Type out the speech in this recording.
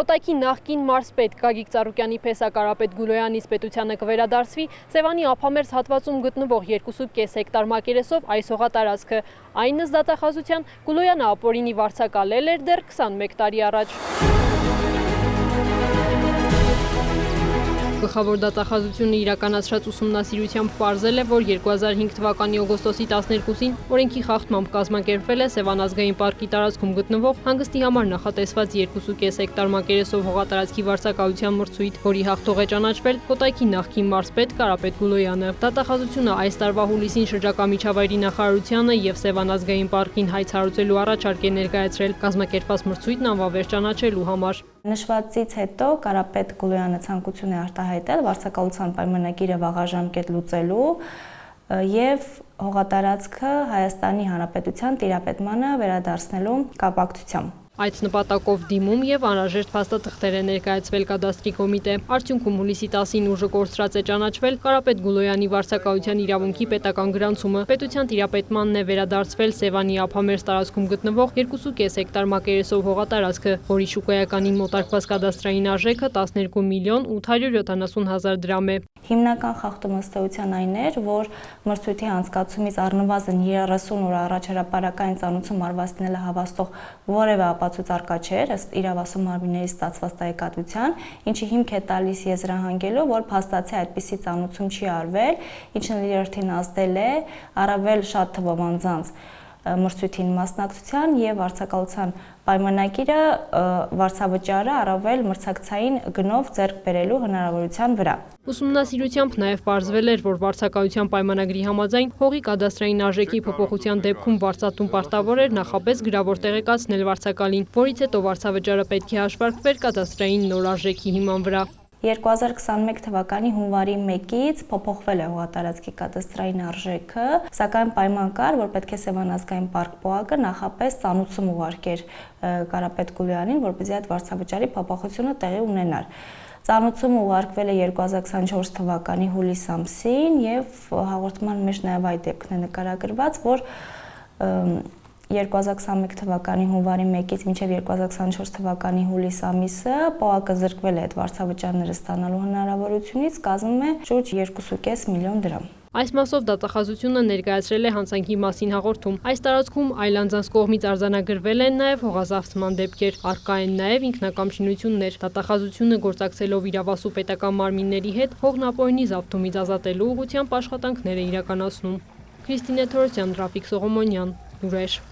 Կոտայքի նախկին մարզպետ Գագիկ Ծառուկյանի փեսա Կարապետ Գուլոյանից պետությանը կվերադարձվի Սևանի ափամերձ հատվածում գտնվող 2.5 հեկտար մակերեսով այս հողատարածքը։ Այն ըստ դատախազության Գուլոյանը ապօրինի վարձակալել էր դեռ 21 տարի առաջ։ Գլխավոր դատախազությունը իրականացրած ուսումնասիրությամբ պարզել է, որ 2005 թվականի օգոստոսի 12-ին օրենքի խախտմամբ կազմակերպվել է Սևան ազգային պարկի տարածքում գտնվող հանգստի համար նախատեսված 2.5 հեկտար մակերեսով հողատարածքի վարձակալության մրցույթ, որի հաղթող է ճանաչվել Կոտայքի նախկին մարզպետ Կարապետ Գուլոյանը։ Դատախազությունը այս տարվա հուլիսին շրջակա միջավայրի նախարարությանը եւ Սևան ազգային պարկին հայց հարուցելու առաջարկ է ներկայացրել կազմակերպված մրցույթն անվավեր ճանաչելու համար։ Նշվածից հետո Կարապետ Գուլոյանը ցանկություն է արտահայտել վարձակալության պայմանագիրը վաղաժամկետ լուծելու եւ հողատարածքը Հայաստանի Հանրապետության տիրապետմանը վերադարձնելու կապակցությամբ։ Այդ նպատակով դիմում եւ անհրաժեշտ փաստաթղթեր է ներկայացվել կադաստրի կոմիտե։ Արդյունքում հուլիսի 10-ին ուժը կորցրած է ճանաչվել Կարապետ Գուլոյանի վարձակալության իրավունքի պետական գրանցումը։ Պետության տիրապետմանն է վերադարձվել Սևանի ափամերձ տարածքում գտնվող 2.5 հեկտար մակերեսով հողատարածքը, որի շուկայականին մոտարկված կադաստրային արժեքը 12 միլիոն 870 հազար դրամ է։ Հիմնական խախտումը ըստ էության այն էր, որ մրցույթի անցկացումից առնվազն 30 օր առաջ հրապարակային ծանուցում արվաստները հավաստող որևէ ապացույց առկա չէր ըստ իրավասու մարմինների ստացված տեղեկատվության, ինչի հիմք է տալիս եզրահանգելու, որ փաստացի այդպիսի ծանուցում չի արվել, ինչն լիարդին ազդել է առավել շատ թվով անձանց մրցույթին մասնակցության եւ վարձակալության պայմանագիրը վարձավճարը առավել մրցակցային գնով ձեռք բերելու հնարավորության վրա։ Ուսումնասիրությամբ նաև պարզվել էր, որ վարձակալության պայմանագրի համաձայն հողի կադաստրային արժեքի փոփոխության դեպքում վարձատուն պարտավոր էր նախապես գրավոր տեղեկացնել վարձակալին, որից հետո վարձավճարը պետք է հաշվարկվեր կադաստրային նոր արժեքի հիման վրա։ 2021 թվականի հունվարի 1-ից փոփոխվել է հողատարածքի կադաստրային արժեքը, սակայն պայման կար, որ պետք է Սևան ազգային պարկ ՊՕԱԿ-ը նախապես ծանուցում ուղարկեր Կարապետ Գուլոյանին, որպեսզի այդ վարձավճարի փոփոխությունը տեղի ունենար։ Ծանուցումը ուղարկվել է 2024 թվականի հուլիս ամսին եւ հաղորդման մեջ նաեւ այդ դեպքն է նկարագրված, որ 2021 թվականի հունվարի 1-ից մինչև 2024 թվականի հուլիս ամիսը ՊՕԱԿ-ը զրկվել է այդ վարձավճարները ստանալու հնարավորությունից, կազմում է շուրջ 2.5 միլիոն դրամ։ Այս մասով դատախազությունը ներկայացրել է հանցանքի մասին հաղորդում։ Այս տարածքում այլ անձանց կողմից արձանագրվել են նաև հողազավթման դեպքեր, առկա են նաև ինքնակամ շինություններ։ Դատախազությունը գործակցելով իրավասու պետական մարմինների հետ հողն ապօրինի զավթումից ազատելու ուղղությամբ աշխատանքներ է իրականացնում։ Քրիստինե Թորոսյան, Ռաֆիկ Սողոմոնյան, Լուրեր։